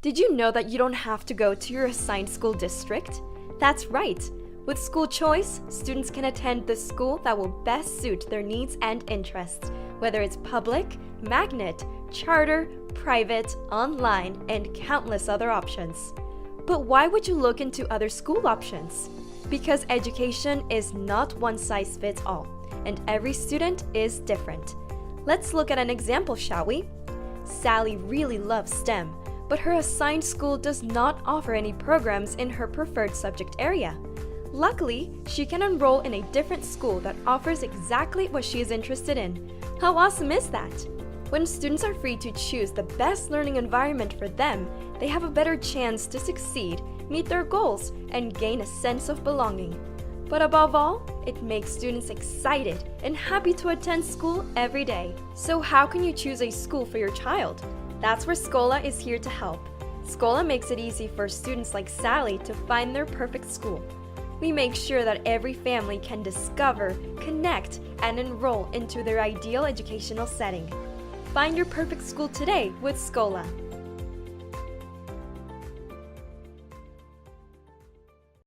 Did you know that you don't have to go to your assigned school district? That's right. With school choice, students can attend the school that will best suit their needs and interests, whether it's public, magnet, charter, private, online, and countless other options. But why would you look into other school options? Because education is not one size fits all, and every student is different. Let's look at an example, shall we? Sally really loves STEM, but her assigned school does not offer any programs in her preferred subject area. Luckily, she can enroll in a different school that offers exactly what she is interested in. How awesome is that? When students are free to choose the best learning environment for them, they have a better chance to succeed, meet their goals, and gain a sense of belonging. But above all, it makes students excited and happy to attend school every day. So how can you choose a school for your child? That's where Schola is here to help. Schola makes it easy for students like Sally to find their perfect school. We make sure that every family can discover, connect, and enroll into their ideal educational setting. Find your perfect school today with Schola.